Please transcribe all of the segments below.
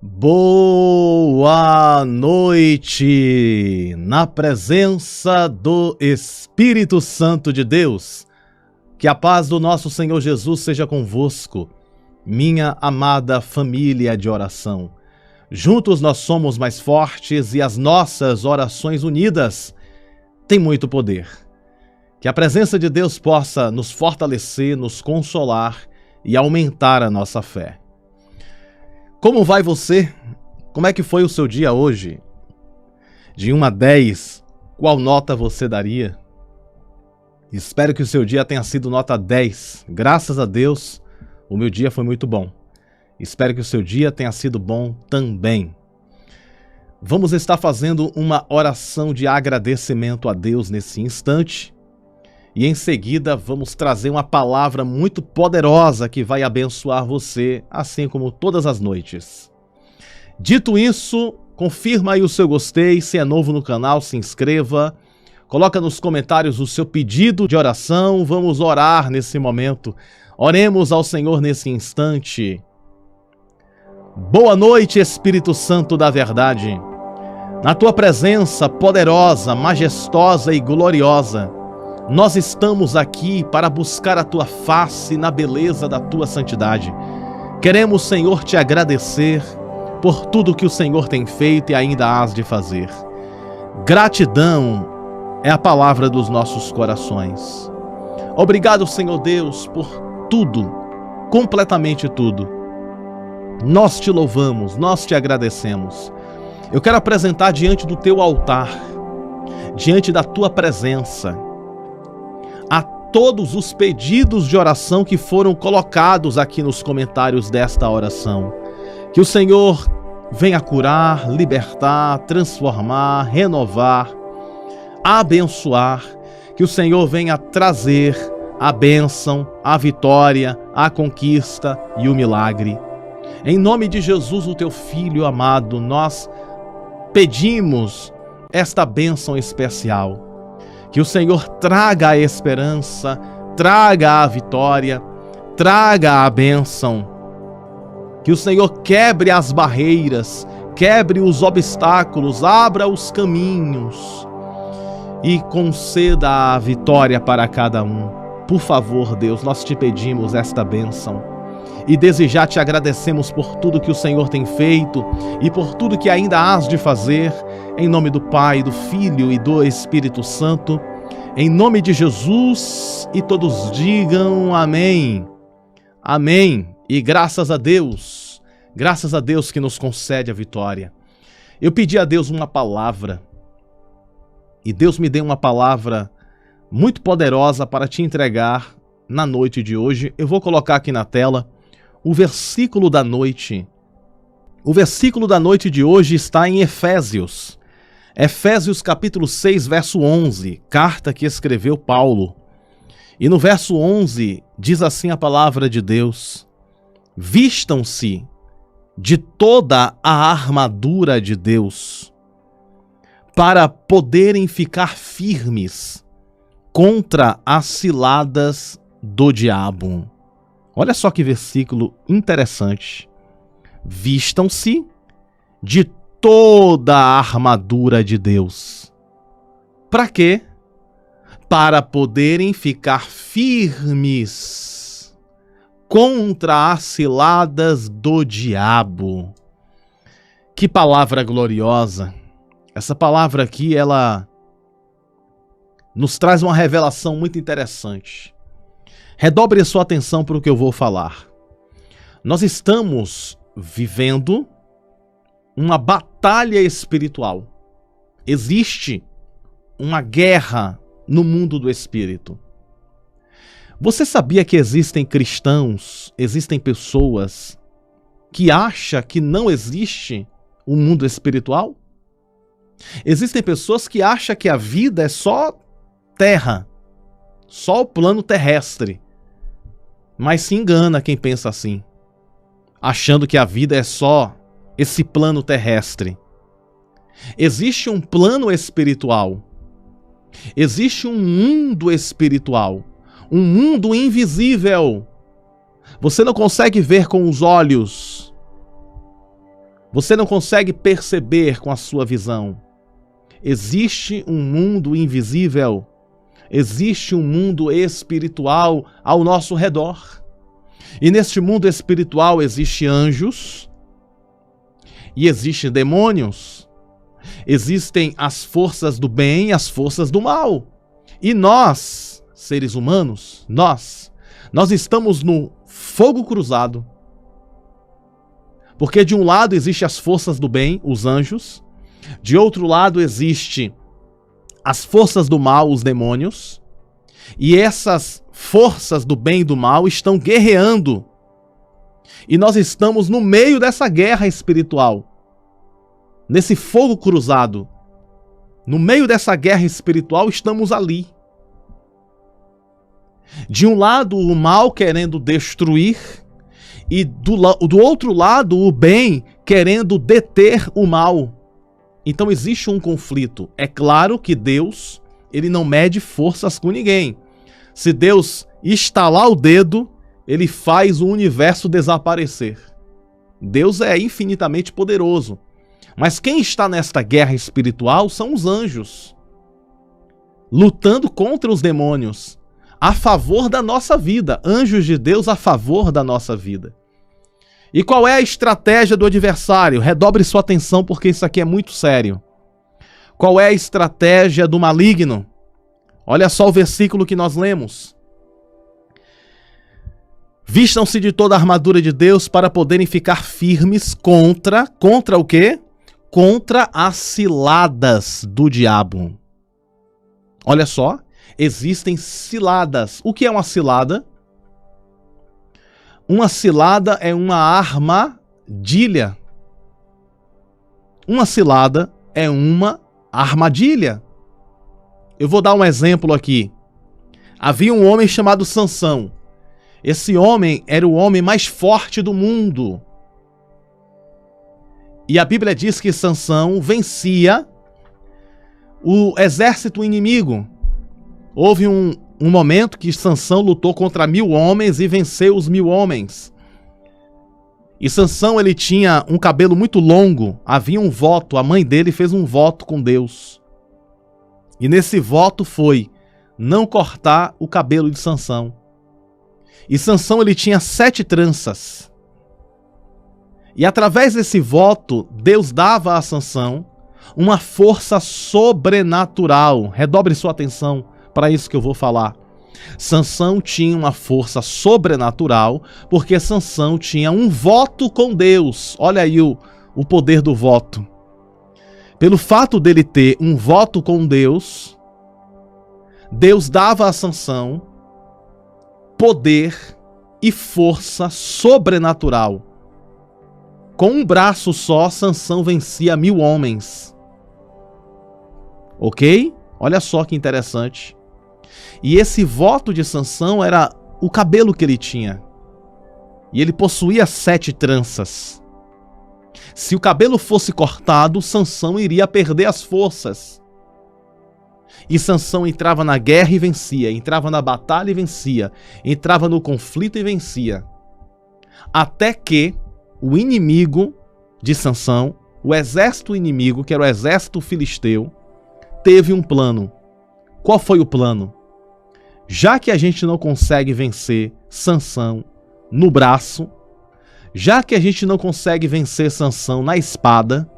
Boa noite, na presença do Espírito Santo de Deus. Que a paz do nosso Senhor Jesus seja convosco, minha amada família de oração. Juntos nós somos mais fortes e as nossas orações unidas têm muito poder. Que a presença de Deus possa nos fortalecer, nos consolar e aumentar a nossa fé. Como vai você? Como é que foi o seu dia hoje? De 1 a 10, qual nota você daria? Espero que o seu dia tenha sido nota 10. Graças a Deus, o meu dia foi muito bom. Espero que o seu dia tenha sido bom também. Vamos estar fazendo uma oração de agradecimento a Deus nesse instante. E em seguida vamos trazer uma palavra muito poderosa que vai abençoar você, assim como todas as noites. Dito isso, confirma aí o seu gostei, se é novo no canal, se inscreva, coloca nos comentários o seu pedido de oração, vamos orar nesse momento. Oremos ao Senhor nesse instante. Boa noite, Espírito Santo da verdade. Na tua presença poderosa, majestosa e gloriosa, nós estamos aqui para buscar a tua face na beleza da tua santidade. Queremos, Senhor, te agradecer por tudo que o Senhor tem feito e ainda hás de fazer. Gratidão é a palavra dos nossos corações. Obrigado, Senhor Deus, por tudo, completamente tudo. Nós te louvamos, nós te agradecemos. Eu quero apresentar diante do teu altar, diante da tua presença, a todos os pedidos de oração que foram colocados aqui nos comentários desta oração. Que o Senhor venha curar, libertar, transformar, renovar, abençoar. Que o Senhor venha trazer a bênção, a vitória, a conquista e o milagre. Em nome de Jesus, o teu Filho amado, nós pedimos esta bênção especial. Que o Senhor traga a esperança, traga a vitória, traga a bênção. Que o Senhor quebre as barreiras, quebre os obstáculos, abra os caminhos e conceda a vitória para cada um. Por favor, Deus, nós te pedimos esta bênção. E desde já te agradecemos por tudo que o Senhor tem feito e por tudo que ainda hás de fazer, em nome do Pai, do Filho e do Espírito Santo, em nome de Jesus, e todos digam amém. Amém. E graças a Deus que nos concede a vitória. Eu pedi a Deus uma palavra, e Deus me deu uma palavra muito poderosa para te entregar na noite de hoje. Eu vou colocar aqui na tela o versículo da noite. O versículo da noite de hoje está em Efésios. Efésios capítulo 6, verso 11, carta que escreveu Paulo. E no verso 11 diz assim a palavra de Deus: vistam-se de toda a armadura de Deus, para poderem ficar firmes contra as ciladas do diabo. Olha só que versículo interessante. Vistam-se de toda a armadura de Deus. Para quê? Para poderem ficar firmes contra as ciladas do diabo. Que palavra gloriosa. Essa palavra aqui, ela nos traz uma revelação muito interessante. Redobre a sua atenção para o que eu vou falar. Nós estamos vivendo uma batalha espiritual. Existe uma guerra no mundo do espírito. Você sabia que existem cristãos, existem pessoas que acham que não existe um mundo espiritual? Existem pessoas que acham que a vida é só terra, só o plano terrestre. Mas se engana quem pensa assim, achando que a vida é só esse plano terrestre. Existe um plano espiritual. Existe um mundo espiritual. Um mundo invisível. Você não consegue ver com os olhos. Você não consegue perceber com a sua visão. Existe um mundo invisível, existe um mundo espiritual ao nosso redor. E neste mundo espiritual existem anjos e existem demônios. Existem as forças do bem e as forças do mal. E nós, seres humanos, nós estamos no fogo cruzado. Porque de um lado existem as forças do bem, os anjos. De outro lado existe as forças do mal, os demônios. E essas forças do bem e do mal estão guerreando. E nós estamos no meio dessa guerra espiritual. Nesse fogo cruzado. No meio dessa guerra espiritual estamos ali. De um lado o mal querendo destruir. E do outro lado o bem querendo deter o mal. Então existe um conflito. É claro que Deus, ele não mede forças com ninguém. Se Deus estalar o dedo, ele faz o universo desaparecer. Deus é infinitamente poderoso. Mas quem está nesta guerra espiritual são os anjos, lutando contra os demônios, a favor da nossa vida. Anjos de Deus a favor da nossa vida. E qual é a estratégia do adversário? Redobre sua atenção porque isso aqui é muito sério. Qual é a estratégia do maligno? Olha só o versículo que nós lemos. Vistam-se de toda a armadura de Deus para poderem ficar firmes contra o quê? Contra as ciladas do diabo. Olha só, existem ciladas. O que é uma cilada? Uma cilada é uma armadilha. Uma cilada é uma armadilha. Eu vou dar um exemplo aqui. Havia um homem chamado Sansão. Esse homem era o homem mais forte do mundo. E a Bíblia diz que Sansão vencia o exército inimigo. Houve um momento que Sansão lutou contra 1000 homens e venceu os 1000 homens. E Sansão, ele tinha um cabelo muito longo. Havia um voto, a mãe dele fez um voto com Deus. E nesse voto foi não cortar o cabelo de Sansão. E Sansão, ele tinha 7 tranças. E através desse voto, Deus dava a Sansão uma força sobrenatural. Redobre sua atenção para isso que eu vou falar. Sansão tinha uma força sobrenatural porque Sansão tinha um voto com Deus. Olha aí o poder do voto. Pelo fato dele ter um voto com Deus, Deus dava a Sansão poder e força sobrenatural. Com um braço só, Sansão vencia 1000 homens. Ok? Olha só que interessante. E esse voto de Sansão era o cabelo que ele tinha. E ele possuía 7 tranças. Se o cabelo fosse cortado, Sansão iria perder as forças. E Sansão entrava na guerra e vencia, entrava na batalha e vencia, entrava no conflito e vencia. Até que o inimigo de Sansão, o exército inimigo, que era o exército filisteu, teve um plano. Qual foi o plano? Já que a gente não consegue vencer Sansão no braço, já que a gente não consegue vencer Sansão na espada,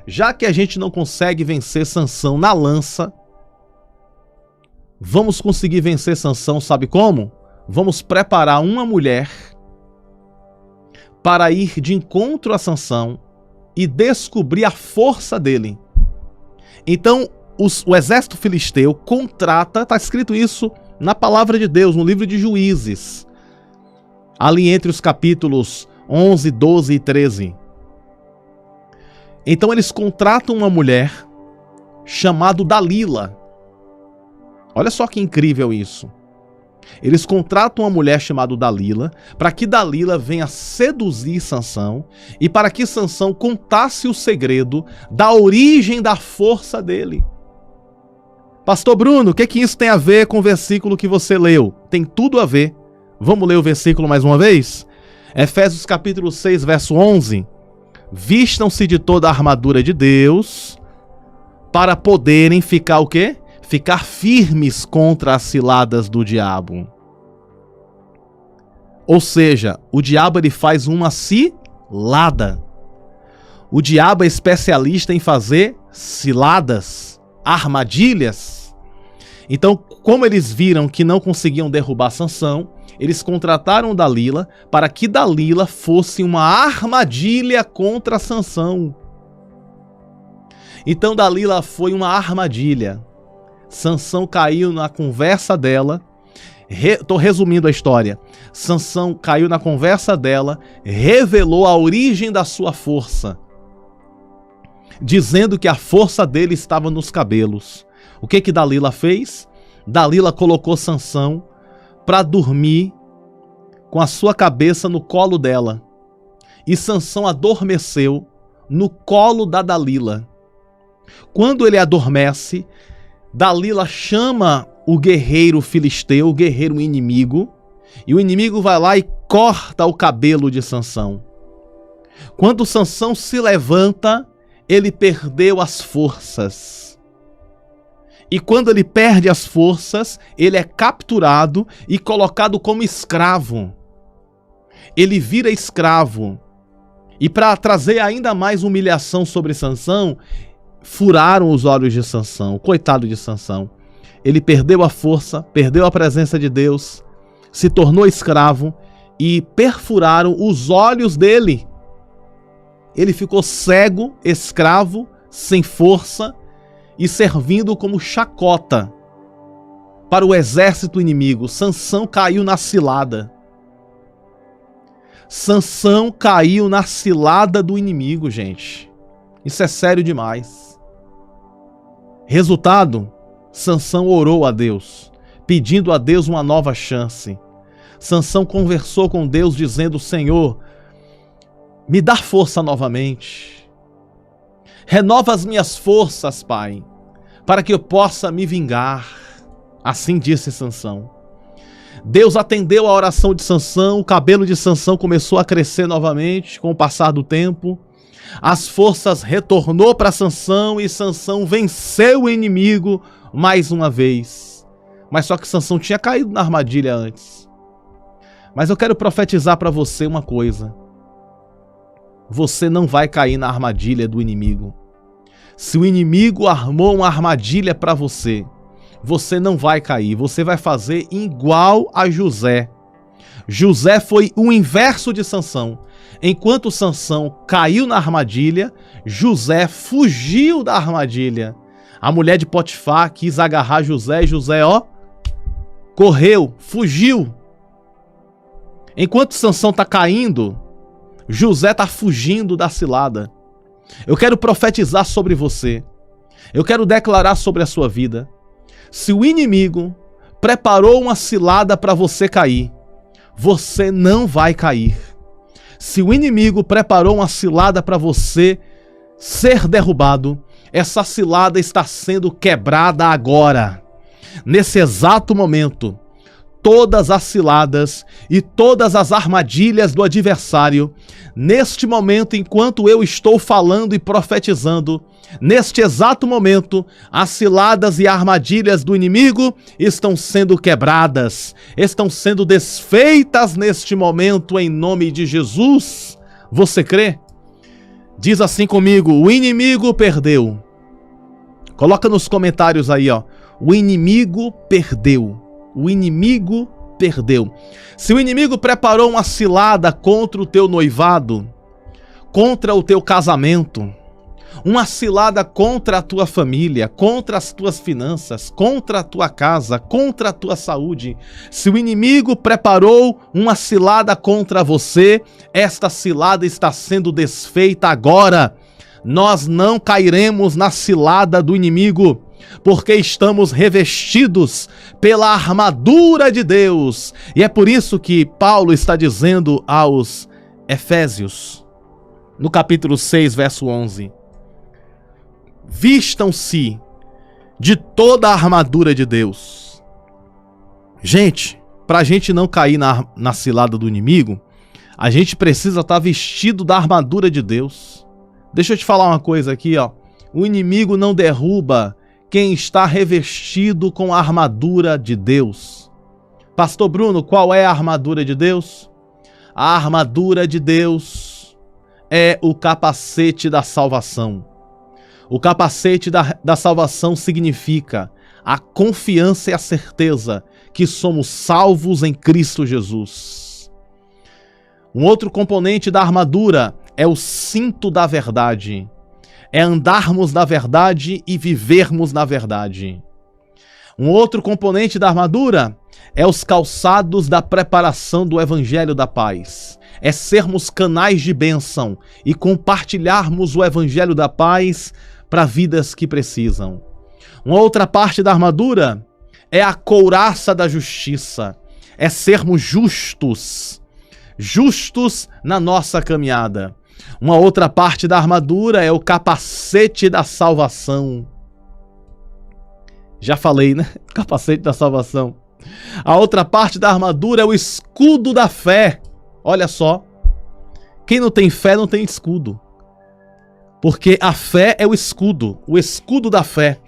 já que a gente não consegue vencer Sansão na lança, vamos conseguir vencer Sansão, sabe como? Vamos preparar uma mulher para ir de encontro a Sansão e descobrir a força dele. Então, o exército filisteu contrata, está escrito isso na palavra de Deus, no livro de Juízes, ali entre os capítulos 11, 12 e 13. Então eles contratam uma mulher chamada Dalila. Olha só que incrível isso. Eles contratam uma mulher chamada Dalila para que Dalila venha seduzir Sansão e para que Sansão contasse o segredo da origem da força dele. Pastor Bruno, o que isso tem a ver com o versículo que você leu? Tem tudo a ver. Vamos ler o versículo mais uma vez? Efésios capítulo 6, verso 11. Vistam-se de toda a armadura de Deus para poderem ficar o quê? Ficar firmes contra as ciladas do diabo. Ou seja, o diabo ele faz uma cilada. O diabo é especialista em fazer ciladas, armadilhas. Então, como eles viram que não conseguiam derrubar Sansão, eles contrataram Dalila para que Dalila fosse uma armadilha contra Sansão. Então Dalila foi uma armadilha. Sansão caiu na conversa dela. Tô resumindo a história. Sansão caiu na conversa dela, revelou a origem da sua força, dizendo que a força dele estava nos cabelos. O que Dalila fez? Dalila colocou Sansão para dormir com a sua cabeça no colo dela. E Sansão adormeceu no colo da Dalila. Quando ele adormece, Dalila chama o guerreiro filisteu, o guerreiro inimigo, e o inimigo vai lá e corta o cabelo de Sansão. Quando Sansão se levanta, ele perdeu as forças. E quando ele perde as forças, ele é capturado e colocado como escravo. Ele vira escravo. E para trazer ainda mais humilhação sobre Sansão, furaram os olhos de Sansão, coitado de Sansão. Ele perdeu a força, perdeu a presença de Deus, se tornou escravo e perfuraram os olhos dele. Ele ficou cego, escravo, sem força e servindo como chacota para o exército inimigo. Sansão caiu na cilada. Sansão caiu na cilada do inimigo, gente. Isso é sério demais. Resultado, Sansão orou a Deus, pedindo a Deus uma nova chance. Sansão conversou com Deus dizendo: Senhor, me dá força novamente. Renova as minhas forças, Pai, para que eu possa me vingar. Assim disse Sansão. Deus atendeu a oração de Sansão, o cabelo de Sansão começou a crescer novamente com o passar do tempo. As forças retornou para Sansão e Sansão venceu o inimigo mais uma vez. Mas só que Sansão tinha caído na armadilha antes. Mas eu quero profetizar para você uma coisa. Você não vai cair na armadilha do inimigo. Se o inimigo armou uma armadilha para você, você não vai cair. Você vai fazer igual a José. José foi o inverso de Sansão. Enquanto Sansão caiu na armadilha, José fugiu da armadilha. A mulher de Potifar quis agarrar José e José, correu, fugiu. Enquanto Sansão está caindo, José está fugindo da cilada. Eu quero profetizar sobre você. Eu quero declarar sobre a sua vida. Se o inimigo preparou uma cilada para você cair, você não vai cair. Se o inimigo preparou uma cilada para você ser derrubado, essa cilada está sendo quebrada agora. Nesse exato momento, todas as ciladas e todas as armadilhas do adversário, neste momento, enquanto eu estou falando e profetizando, neste exato momento, as ciladas e armadilhas do inimigo estão sendo quebradas, estão sendo desfeitas neste momento em nome de Jesus. Você crê? Diz assim comigo: o inimigo perdeu. Coloca nos comentários aí, o inimigo perdeu. O inimigo perdeu. Se o inimigo preparou uma cilada contra o teu noivado, contra o teu casamento, uma cilada contra a tua família, contra as tuas finanças, contra a tua casa, contra a tua saúde, se o inimigo preparou uma cilada contra você, esta cilada está sendo desfeita agora. Nós não cairemos na cilada do inimigo, porque estamos revestidos pela armadura de Deus. E é por isso que Paulo está dizendo aos Efésios, no capítulo 6, verso 11: vistam-se de toda a armadura de Deus. Gente, para a gente não cair na cilada do inimigo, A gente precisa estar vestido da armadura de Deus. Deixa eu te falar uma coisa aqui, ó. O inimigo não derruba quem está revestido com a armadura de Deus. Pastor Bruno, qual é a armadura de Deus? A armadura de Deus é o capacete da salvação. O capacete da salvação significa a confiança e a certeza que somos salvos em Cristo Jesus. Um outro componente da armadura é o cinto da verdade. É andarmos na verdade e vivermos na verdade. Um outro componente da armadura é os calçados da preparação do Evangelho da Paz. É sermos canais de bênção e compartilharmos o Evangelho da Paz para vidas que precisam. Uma outra parte da armadura é a couraça da justiça. É sermos justos na nossa caminhada. Uma outra parte da armadura é o capacete da salvação. Já falei, né? Capacete da salvação. A outra parte da armadura é o escudo da fé. Olha só. Quem não tem fé não tem escudo. Porque a fé é o escudo da fé.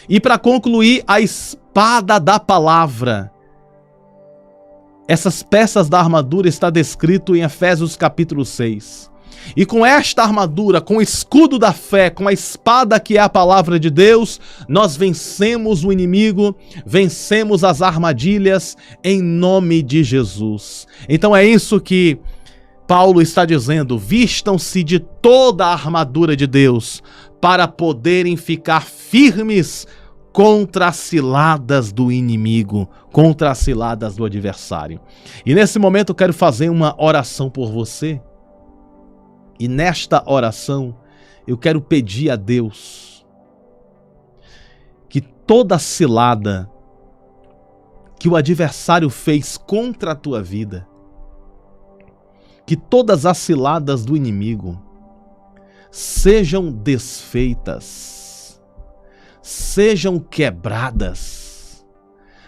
E para concluir, a espada da palavra. Essas peças da armadura está descrito em Efésios capítulo 6. E com esta armadura, com o escudo da fé, com a espada que é a palavra de Deus, nós vencemos o inimigo, vencemos as armadilhas em nome de Jesus. Então é isso que Paulo está dizendo: vistam-se de toda a armadura de Deus para poderem ficar firmes contra as ciladas do inimigo, contra as ciladas do adversário. E nesse momento eu quero fazer uma oração por você. E nesta oração eu quero pedir a Deus que toda cilada que o adversário fez contra a tua vida, que todas as ciladas do inimigo sejam desfeitas, sejam quebradas,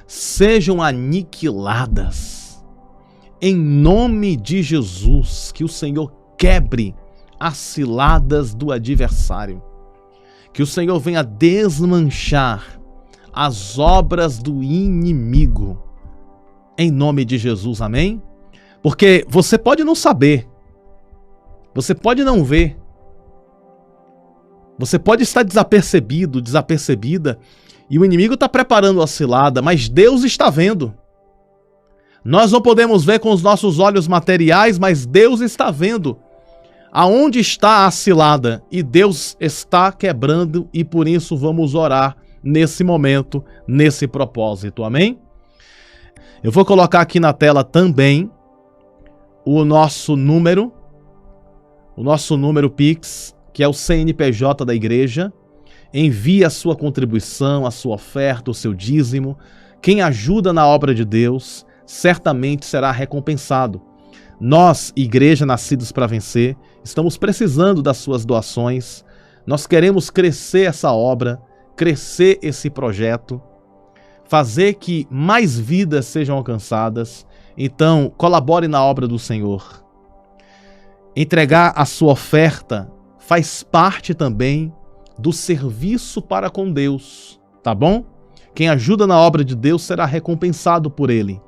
sejam aniquiladas. Em nome de Jesus, que o Senhor quebre as ciladas do adversário. Que o Senhor venha desmanchar as obras do inimigo. Em nome de Jesus, amém? Porque você pode não saber, você pode não ver, você pode estar desapercebido, desapercebida, e o inimigo está preparando a cilada, mas Deus está vendo. Nós não podemos ver com os nossos olhos materiais, mas Deus está vendo aonde está a cilada, e Deus está quebrando, e por isso vamos orar nesse momento, nesse propósito, amém? Eu vou colocar aqui na tela também o nosso número Pix, que é o CNPJ da igreja. Envie a sua contribuição, a sua oferta, o seu dízimo. Quem ajuda na obra de Deus certamente será recompensado. Nós, Igreja Nascidos para Vencer, estamos precisando das suas doações. Nós queremos crescer essa obra, crescer esse projeto, fazer que mais vidas sejam alcançadas. Então, colabore na obra do Senhor. Entregar a sua oferta faz parte também do serviço para com Deus, tá bom? Quem ajuda na obra de Deus será recompensado por Ele.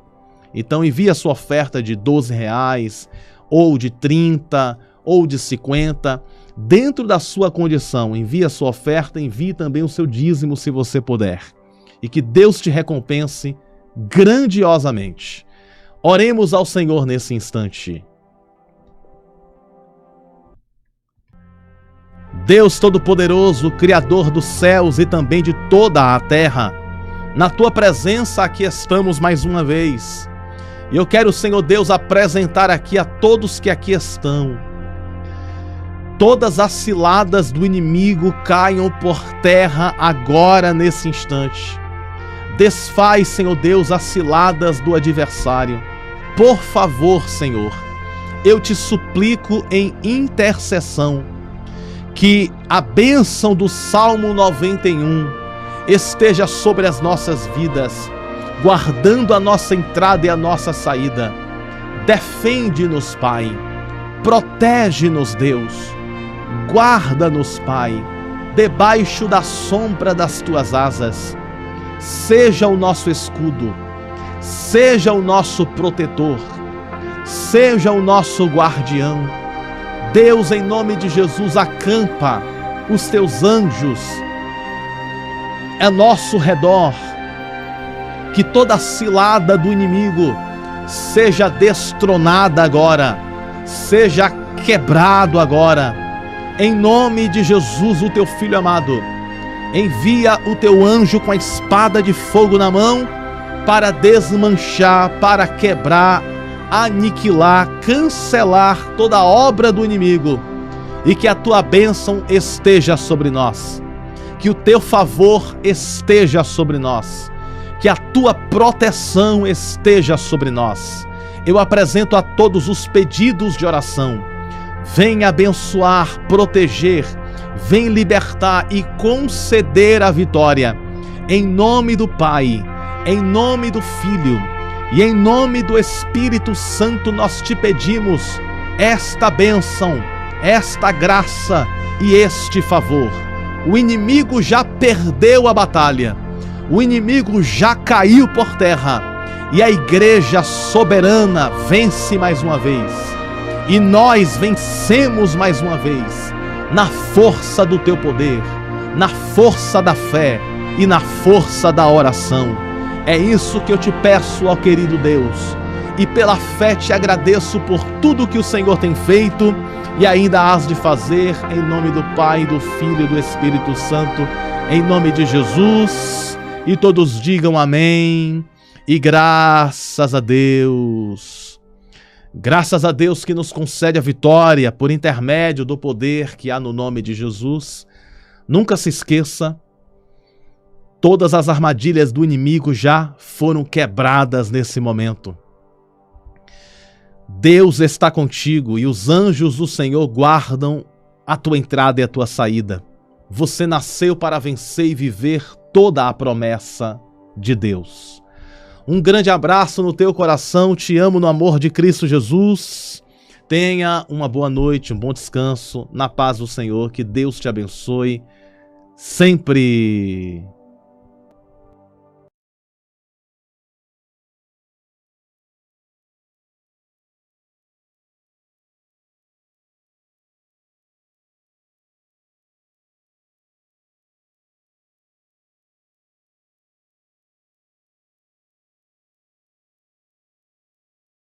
Então envie a sua oferta de R$12, ou de 30, ou de 50, dentro da sua condição. Envie a sua oferta, envie também o seu dízimo se você puder. E que Deus te recompense grandiosamente. Oremos ao Senhor nesse instante. Deus Todo-Poderoso, Criador dos céus e também de toda a terra, na Tua presença aqui estamos mais uma vez. E eu quero, Senhor Deus, apresentar aqui a todos que aqui estão. Todas as ciladas do inimigo caiam por terra agora, nesse instante. Desfaz, Senhor Deus, as ciladas do adversário. Por favor, Senhor, eu te suplico em intercessão que a bênção do Salmo 91 esteja sobre as nossas vidas, guardando a nossa entrada e a nossa saída. Defende-nos, Pai. Protege-nos, Deus. Guarda-nos, Pai, debaixo da sombra das tuas asas. Seja o nosso escudo, seja o nosso protetor, seja o nosso guardião. Deus, em nome de Jesus, acampa os teus anjos a nosso redor. Que toda cilada do inimigo seja destronada agora, seja quebrado agora. Em nome de Jesus, o teu Filho amado, envia o teu anjo com a espada de fogo na mão para desmanchar, para quebrar, aniquilar, cancelar toda a obra do inimigo, e que a tua bênção esteja sobre nós, que o teu favor esteja sobre nós, que a tua proteção esteja sobre nós. Eu apresento a todos os pedidos de oração. Vem abençoar, proteger, vem libertar e conceder a vitória. Em nome do Pai, em nome do Filho e em nome do Espírito Santo, nós te pedimos esta bênção, esta graça e este favor. O inimigo já perdeu a batalha, o inimigo já caiu por terra e a igreja soberana vence mais uma vez. E nós vencemos mais uma vez, na força do teu poder, na força da fé e na força da oração. É isso que eu te peço, ó querido Deus, e pela fé te agradeço por tudo que o Senhor tem feito e ainda hás de fazer, em nome do Pai, do Filho e do Espírito Santo, em nome de Jesus. E todos digam amém e graças a Deus. Graças a Deus que nos concede a vitória por intermédio do poder que há no nome de Jesus. Nunca se esqueça, todas as armadilhas do inimigo já foram quebradas nesse momento. Deus está contigo e os anjos do Senhor guardam a tua entrada e a tua saída. Você nasceu para vencer e viver toda a promessa de Deus. Um grande abraço no teu coração, te amo no amor de Cristo Jesus. Tenha uma boa noite, um bom descanso, na paz do Senhor, que Deus te abençoe sempre.